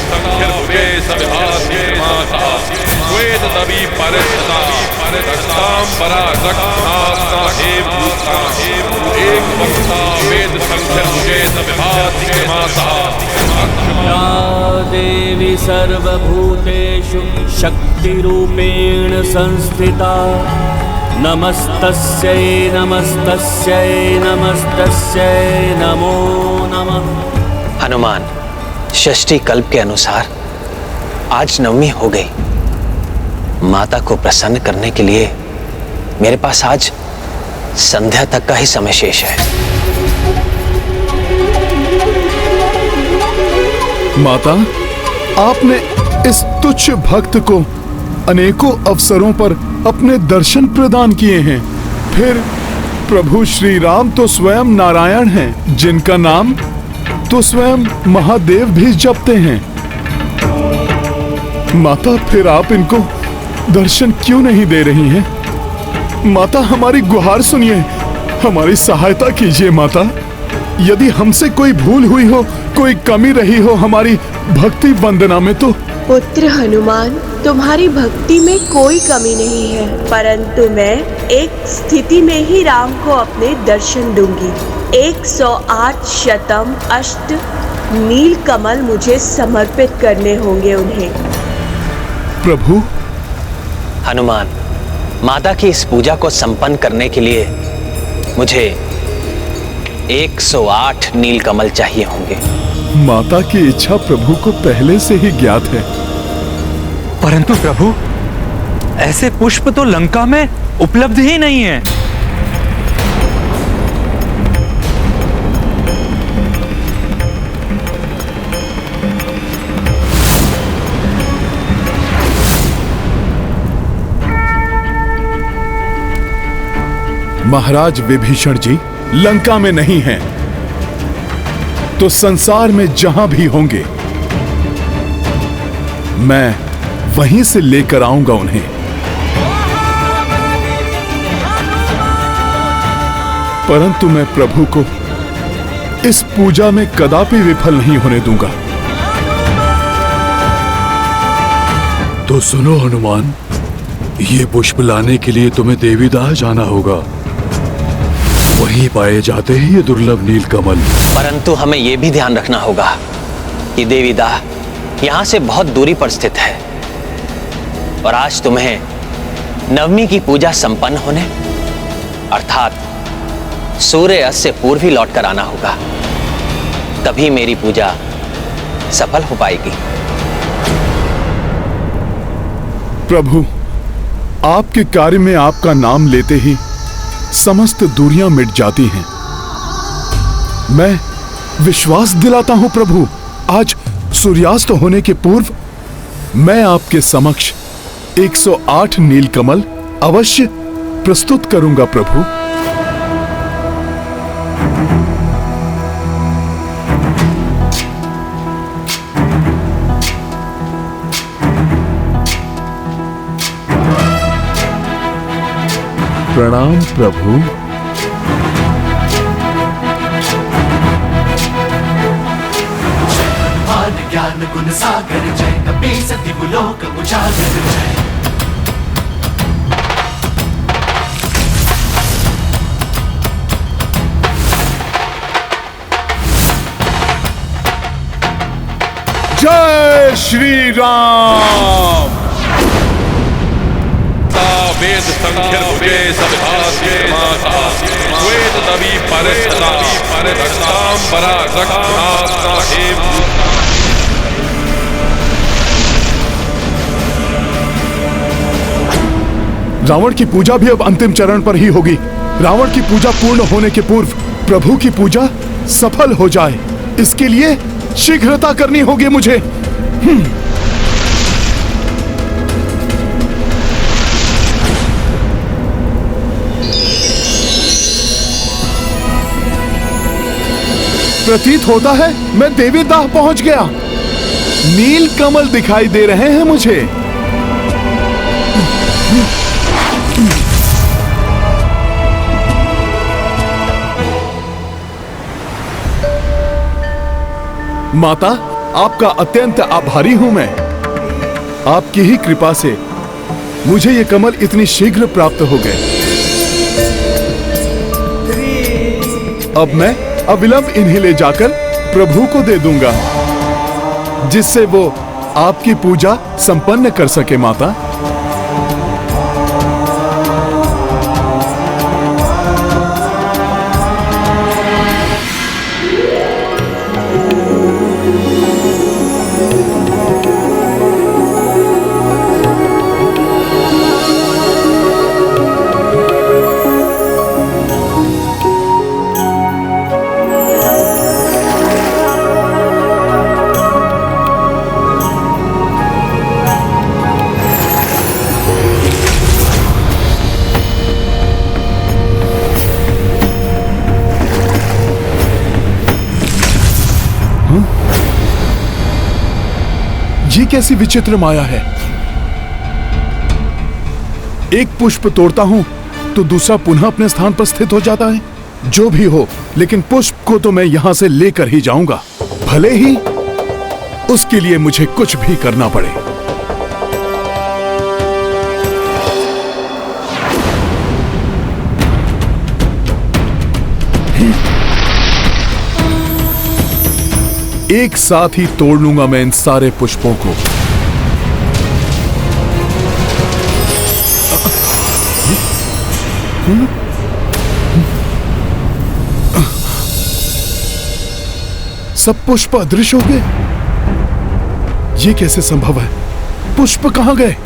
संख्यर्भुजे सविभाति माता श्वेत तवी परिसदा रक्तांबरा रक्तनास्ता हे भूता एक वक्ता वेद संख्यर्भुजे सविभाति माता या देवी सर्वभूतेषु शक्तिरूपेण संस्थिता नमस्तस्यै नमस्तस्यै नमस्तस्यै नमो नमः। हनुमान, षष्ठी कल्प के अनुसार आज नवमी हो गई। माता को प्रसन्न करने के लिए मेरे पास आज संध्या तक का ही समय शेष है। माता, आपने इस तुच्छ भक्त को अनेकों अवसरों पर अपने दर्शन प्रदान किए हैं। फिर प्रभु श्री राम तो स्वयं नारायण हैं, जिनका नाम तो स्वयं महादेव भी जपते हैं। माता, फिर आप इनको दर्शन क्यों नहीं दे रही हैं? माता, हमारी गुहार सुनिए, हमारी सहायता कीजिए। माता, यदि हमसे कोई भूल हुई हो, कोई कमी रही हो हमारी भक्ति वंदना में तो। पुत्र हनुमान, तुम्हारी भक्ति में कोई कमी नहीं है, परंतु मैं एक स्थिति में ही राम को अपने दर्शन दूंगी। 108 शतम अष्ट नील कमल मुझे समर्पित करने होंगे उन्हें। प्रभु। हनुमान, माता की इस पूजा को संपन्न करने के लिए मुझे 108 नील कमल चाहिए होंगे। माता की इच्छा प्रभु को पहले से ही ज्ञात है। परंतु प्रभु, ऐसे पुष्प तो लंका में उपलब्ध ही नहीं है। महाराज विभीषण जी लंका में नहीं हैं, तो संसार में जहां भी होंगे मैं वहीं से लेकर आऊंगा उन्हें। परंतु मैं प्रभु को इस पूजा में कदापि विफल नहीं होने दूंगा। तो सुनो हनुमान, ये पुष्प लाने के लिए तुम्हें देवीदाह जाना होगा। वहीं पाए जाते हैं ये दुर्लभ नील कमल। परंतु हमें यह भी ध्यान रखना होगा कि देवीदाह यहां से बहुत दूरी पर स्थित है और आज तुम्हें नवमी की पूजा संपन्न होने अर्थात सूर्य अस्त से पूर्व ही लौट कर आना होगा, तभी मेरी पूजा सफल हो पाएगी। प्रभु, आपके कार्य में आपका नाम लेते ही समस्त दूरियां मिट जाती हैं। मैं विश्वास दिलाता हूं प्रभु, आज सूर्यास्त होने के पूर्व मैं आपके समक्ष 108 नीलकमल अवश्य प्रस्तुत करूंगा प्रभु। प्रणाम प्रभु। ज्ञान गुण सागर जय, कपि सति लोक उजागर जय। जय श्री राम। वेद संख्यर्भुजे सविभाति माता श्वेत तवी परिसदा रक्तांबरा रक्तनास्ता हे भूता। रावण की पूजा भी अब अंतिम चरण पर ही होगी। रावण की पूजा पूर्ण होने के पूर्व प्रभु की पूजा सफल हो जाए, इसके लिए शीघ्रता करनी होगी मुझे। प्रतीत होता है मैं देवीदाह पहुंच गया। नील कमल दिखाई दे रहे हैं मुझे। माता, आपका अत्यंत आभारी हूं मैं। आपकी ही कृपा से मुझे ये कमल इतनी शीघ्र प्राप्त हो गए। अब मैं अविलंब इन्हें ले जाकर प्रभु को दे दूंगा, जिससे वो आपकी पूजा संपन्न कर सके माता। ये कैसी विचित्र माया है। एक पुष्प तोड़ता हूं तो दूसरा पुनः अपने स्थान पर स्थित हो जाता है। जो भी हो, लेकिन पुष्प को तो मैं यहां से लेकर ही जाऊंगा, भले ही उसके लिए मुझे कुछ भी करना पड़े। एक साथ ही तोड़ लूंगा मैं इन सारे पुष्पों को। सब पुष्प अदृश्य हो गए। ये कैसे संभव है? पुष्प कहां गए?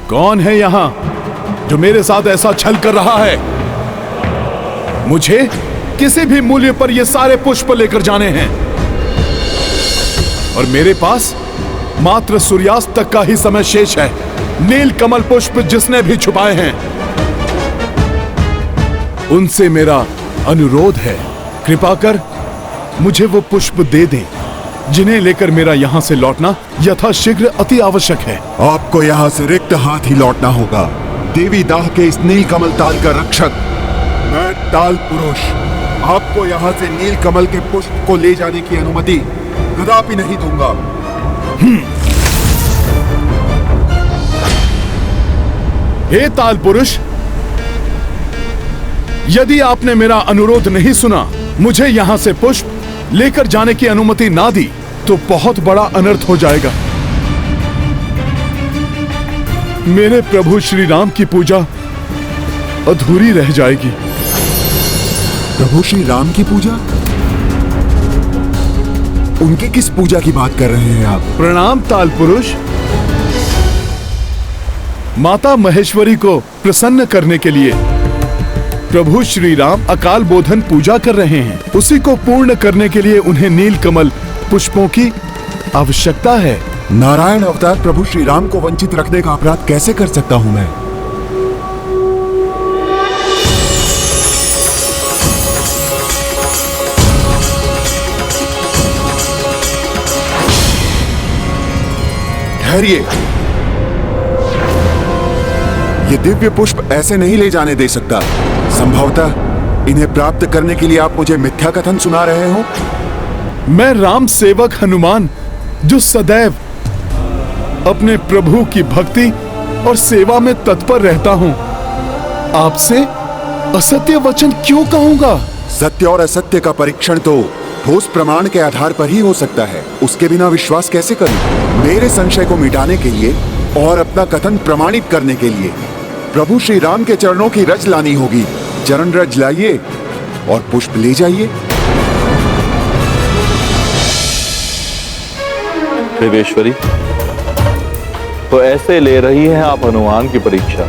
कौन है यहां जो मेरे साथ ऐसा छल कर रहा है? मुझे किसी भी मूल्य पर ये सारे पुष्प लेकर जाने हैं, और मेरे पास मात्र सूर्यास्त तक का ही समय शेष है। नील कमल पुष्प जिसने भी छुपाए हैं, उनसे मेरा अनुरोध है, कृपा कर मुझे वो पुष्प दे दें, जिन्हें लेकर मेरा यहां से लौटना यथाशीघ्र अति आवश्यक है। आपको यहाँ से रिक्त हाथ ही लौटना होगा। देवी दाह के इस नील कमल ताल का रक्षक मैं ताल पुरुष आपको यहाँ से नील कमल के पुष्प को ले जाने की अनुमति कदापि नहीं दूंगा। हे ताल पुरुष, यदि आपने मेरा अनुरोध नहीं सुना, मुझे यहां से पुष्प लेकर जाने की अनुमति ना दी, तो बहुत बड़ा अनर्थ हो जाएगा। मेरे प्रभु श्री राम की पूजा अधूरी रह जाएगी। प्रभु श्री राम की पूजा? उनकी किस पूजा की बात कर रहे हैं आप? प्रणाम ताल पुरुष। माता महेश्वरी को प्रसन्न करने के लिए प्रभु श्री राम अकाल बोधन पूजा कर रहे हैं। उसी को पूर्ण करने के लिए उन्हें नील कमल पुष्पों की आवश्यकता है। नारायण अवतार प्रभु श्री राम को वंचित रखने का अपराध कैसे कर सकता हूं मैं? ठहरिए, ये दिव्य पुष्प ऐसे नहीं ले जाने दे सकता। संभवतः इन्हें प्राप्त करने के लिए आप मुझे मिथ्या कथन सुना रहे हो। मैं राम सेवक हनुमान, जो सदैव अपने प्रभु की भक्ति और सेवा में तत्पर रहता हूं, आपसे असत्य वचन क्यों कहूंगा? सत्य और असत्य का परीक्षण तो ठोस प्रमाण के आधार पर ही हो सकता है। उसके बिना विश्वास कैसे करूं? मेरे संशय को मिटाने के लिए और अपना कथन प्रमाणित करने के लिए प्रभु श्री राम के चरणों की रज लानी होगी। चरण रज लाइए और पुष्प ले जाइए। देवेश्वरी, तो ऐसे ले रही हैं आप हनुमान की परीक्षा?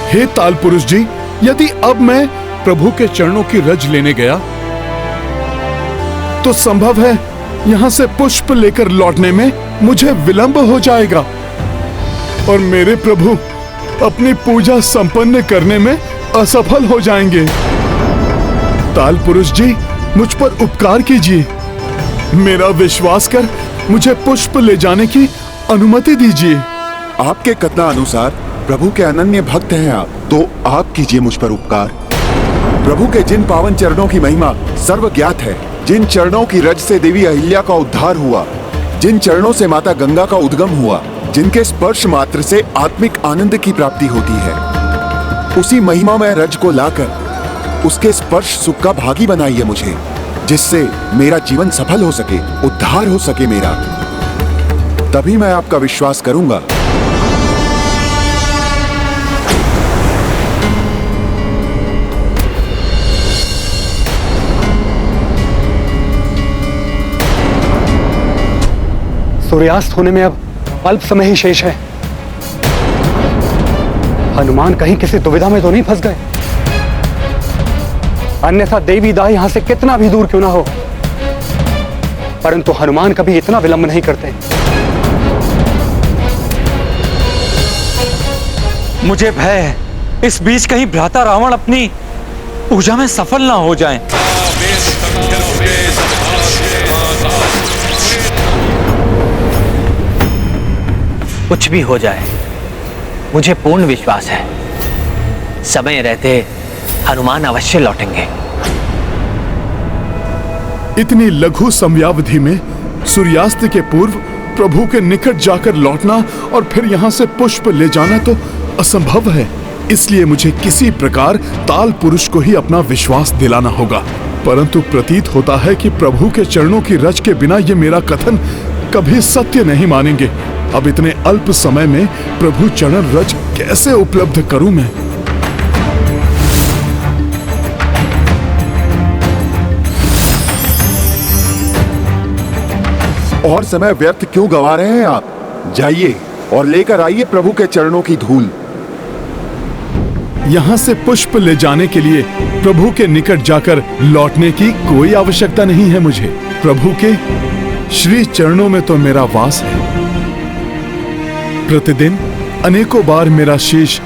हे ताल पुरुष जी, यदि अब मैं प्रभु के चरणों की रज लेने गया तो संभव है यहां से पुष्प लेकर लौटने में मुझे विलंब हो जाएगा, और मेरे प्रभु अपनी पूजा संपन्न करने में असफल हो जाएंगे। ताल पुरुष जी, मुझ पर उपकार कीजिए। मेरा विश्वास कर मुझे पुष्प ले जाने की अनुमति दीजिए। आपके कथनानुसार प्रभु के अनन्य भक्त हैं आप, तो आप कीजिए मुझ पर उपकार। प्रभु के जिन पावन चरणों की महिमा सर्वज्ञात है, जिन चरणों की रज से देवी अहिल्या का उद्धार हुआ, जिन चरणों से माता गंगा का उद्गम हुआ, जिनके स्पर्श मात्र से आत्मिक आनंद की प्राप्ति होती है, उसी महिमा में रज को लाकर उसके स्पर्श सुख का भागी बनाइए मुझे, जिससे मेरा जीवन सफल हो सके, उद्धार हो सके मेरा। तभी मैं आपका विश्वास करूंगा। सूर्यास्त होने में अब अल्प समय ही शेष है। हनुमान कहीं किसी दुविधा में तो नहीं फंस गए? अन्यथा देवी दाह यहां से कितना भी दूर क्यों ना हो, परंतु हनुमान कभी इतना विलंब नहीं करते। मुझे भय है इस बीच कहीं भ्राता रावण अपनी पूजा में सफल ना हो जाएं। कुछ भी हो जाए, मुझे पूर्ण विश्वास है समय रहते हनुमान अवश्य लौटेंगे। इतनी लघु समयावधि में सूर्यास्त के पूर्व प्रभु के निकट जाकर लौटना और फिर यहाँ से पुष्प ले जाना तो असंभव है। इसलिए मुझे किसी प्रकार ताल पुरुष को ही अपना विश्वास दिलाना होगा। परंतु प्रतीत होता है कि प्रभु के चरणों की रज के बिना ये मेरा कथन कभी सत्य नहीं मानेंगे। अब इतने अल्प समय में प्रभु चरण रज कैसे उपलब्ध करूं मैं? और समय व्यर्थ क्यों गवा रहे हैं आप? जाइए और लेकर आइए प्रभु के चरणों की धूल। यहाँ से पुष्प ले जाने के लिए प्रभु के निकट जाकर लौटने की कोई आवश्यकता नहीं है मुझे। प्रभु के श्री चरणों में तो मेरा वास है। प्रतिदिन अनेकों बार मेरा शीश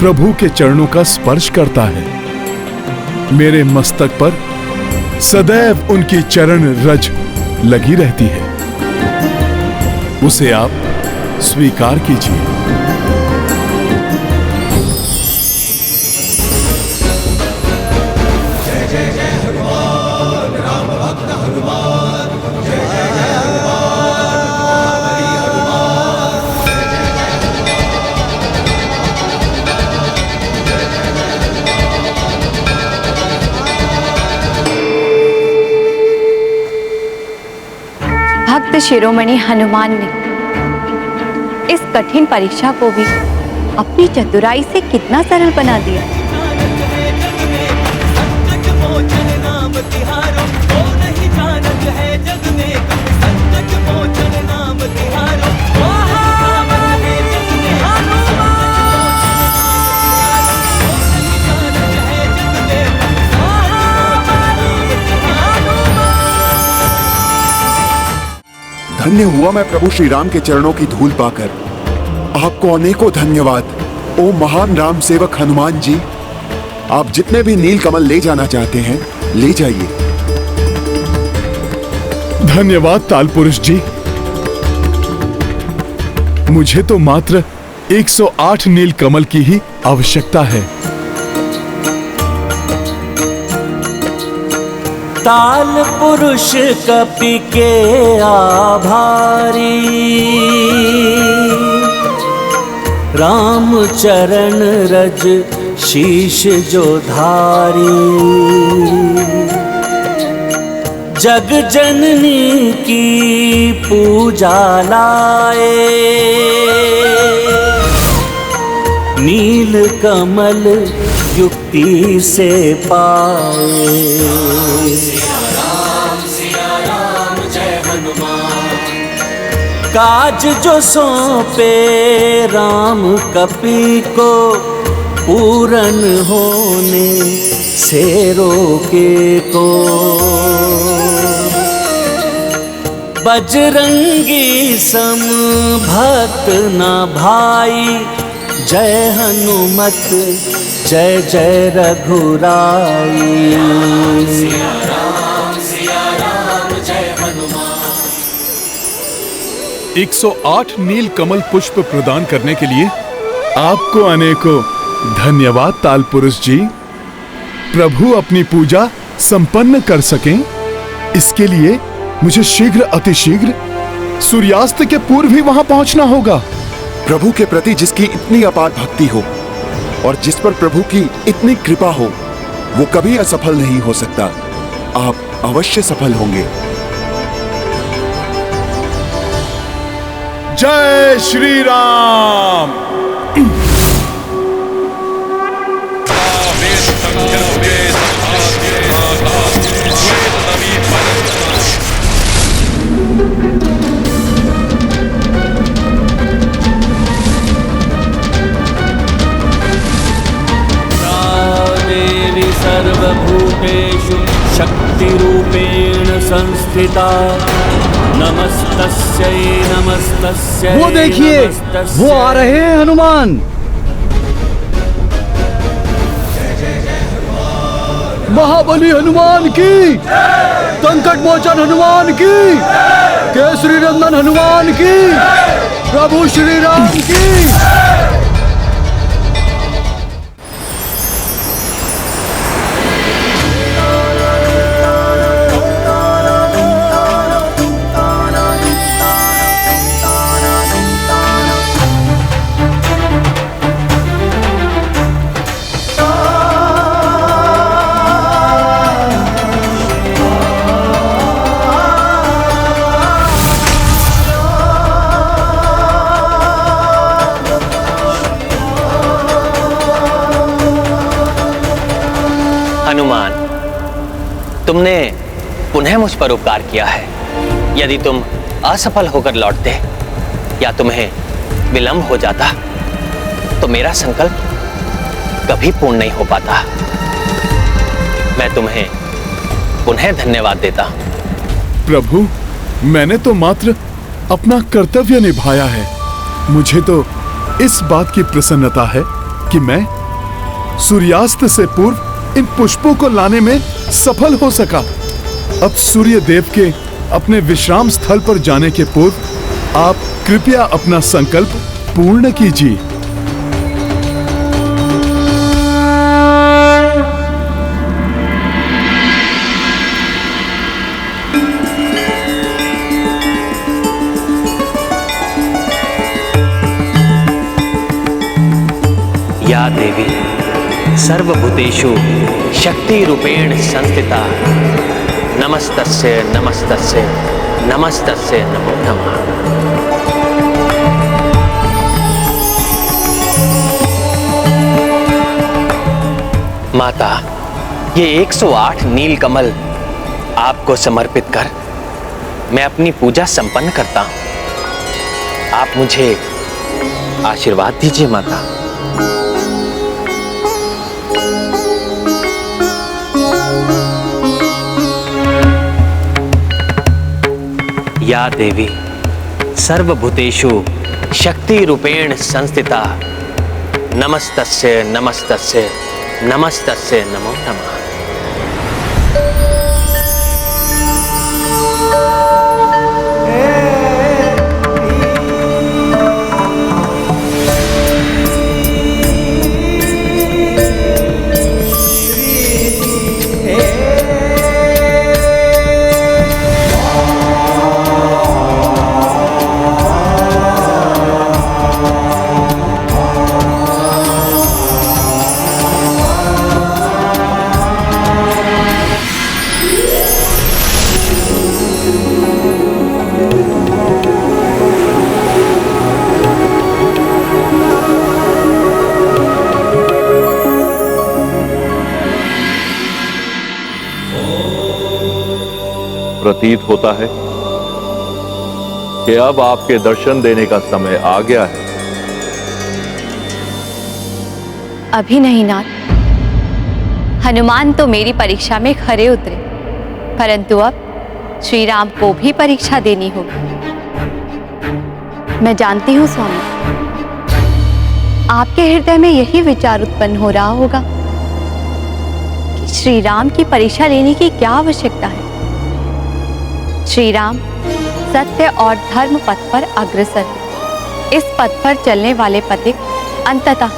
प्रभु के चरणों का स्पर्श करता है। मेरे मस्तक पर सदैव उनकी चरण रज लगी रहती है। उसे आप स्वीकार कीजिए। जय जय जय हनुमान, राम भक्त हनुमान। जय जय जय हनुमान, हरि हनुमान। जय जय जय हनुमान। भक्त शिरोमणि हनुमान ने इस कठिन परीक्षा को भी अपनी चतुराई से कितना सरल बना दिया। धन्य हुआ मैं प्रभु श्री राम के चरणों की धूल पाकर। आपको अनेकों धन्यवाद ओ महान राम सेवक हनुमान जी। आप जितने भी नील कमल ले जाना चाहते हैं ले जाइए। धन्यवाद ताल पुरुष जी। मुझे तो मात्र 108 नील कमल की ही आवश्यकता है। ताल पुरुष कपि के आभारी, राम चरण रज शीश जो धारी। जग जननी की पूजा लाए, नील कमल युक्ति से पाए। सिया राम जय हनुमान। काज जो सौंपे राम कपि को, पूरन होने से रोके को। बजरंगी सम भक्त न भाई, जय हनुमत जय जय रघुराई। सिया राम जय हनुमान। 108 नील कमल पुष्प प्रदान करने के लिए आपको अनेकों धन्यवाद ताल पुरुष जी। प्रभु अपनी पूजा संपन्न कर सकें, इसके लिए मुझे शीघ्र अतिशीघ्र सूर्यास्त के पूर्व ही वहां पहुंचना होगा। प्रभु के प्रति जिसकी इतनी अपार भक्ति हो और जिस पर प्रभु की इतनी कृपा हो, वो कभी असफल नहीं हो सकता। आप अवश्य सफल होंगे। जय श्री राम। देवी सर्वभूतेषु शक्तिरूपेण संस्थिता नमस्तस्यै नमस्तस्यै। वो देखिए, वो आ रहे हैं हनुमान। महाबली हनुमान की, संकट मोचन हनुमान की, केसरी नंदन हनुमान की, प्रभु श्री राम की। हनुमान, तुमने पुनः मुझ पर उपकार किया है। यदि तुम असफल होकर लौटते या तुम्हें विलंब हो जाता तो मेरा संकल्प कभी पूर्ण नहीं हो पाता। मैं तुम्हें पुनः धन्यवाद देता हूं। प्रभु, मैंने तो मात्र अपना कर्तव्य निभाया है। मुझे तो इस बात की प्रसन्नता है कि मैं सूर्यास्त से पूर्व इन पुष्पों को लाने में सफल हो सका। अब सूर्य देव के अपने विश्राम स्थल पर जाने के पूर्व आप कृपया अपना संकल्प पूर्ण कीजिए। या देवी सर्वभूतेषु शक्ति रूपेण संस्थिता नमस्तस्यै नमस्तस्यै नमस्तस्यै नमो नमः। माता, ये 108 नीलकमल आपको समर्पित कर मैं अपनी पूजा संपन्न करता हूं। आप मुझे आशीर्वाद दीजिए माता। या देवी सर्वभूतेषु शक्ति रूपेण संस्थिता नमस्तस्यै नमस्तस्यै नमस्तस्यै नमो नमः। प्रतीत होता है कि अब आपके दर्शन देने का समय आ गया है। अभी नहीं नाथ, हनुमान तो मेरी परीक्षा में खरे उतरे, परंतु अब श्री राम को भी परीक्षा देनी होगी। मैं जानती हूँ स्वामी, आपके हृदय में यही विचार उत्पन्न हो रहा होगा कि श्री राम की परीक्षा लेने की क्या आवश्यकता है। श्री राम सत्य और धर्म पथ पर अग्रसर है। इस पथ पर चलने वाले पथिक अंततः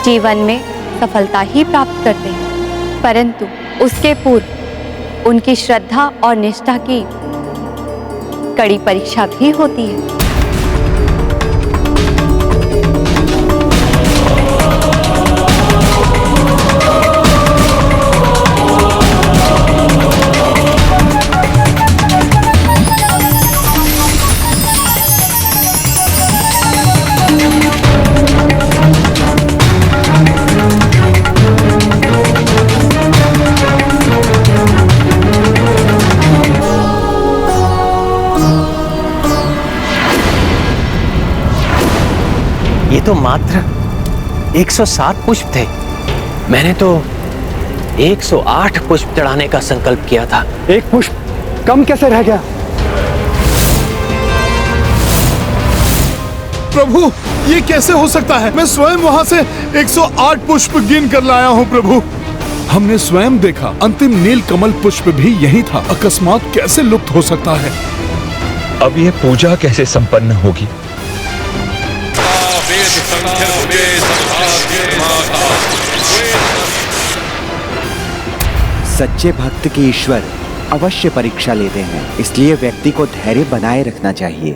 जीवन में सफलता ही प्राप्त करते हैं, परंतु उसके पूर्व उनकी श्रद्धा और निष्ठा की कड़ी परीक्षा भी होती है। ये तो मात्र 107 पुष्प थे। मैंने तो 108 पुष्प चढ़ाने का संकल्प किया था। एक पुष्प कम कैसे रह गया? प्रभु, ये कैसे हो सकता है? मैं स्वयं वहां से 108 पुष्प गिन कर लाया हूँ प्रभु। हमने स्वयं देखा, अंतिम नील कमल पुष्प भी यही था। अकस्मात कैसे लुप्त हो सकता है? अब ये पूजा कैसे संपन्न होगी? सच्चे भक्त की ईश्वर अवश्य परीक्षा लेते हैं, इसलिए व्यक्ति को धैर्य बनाए रखना चाहिए।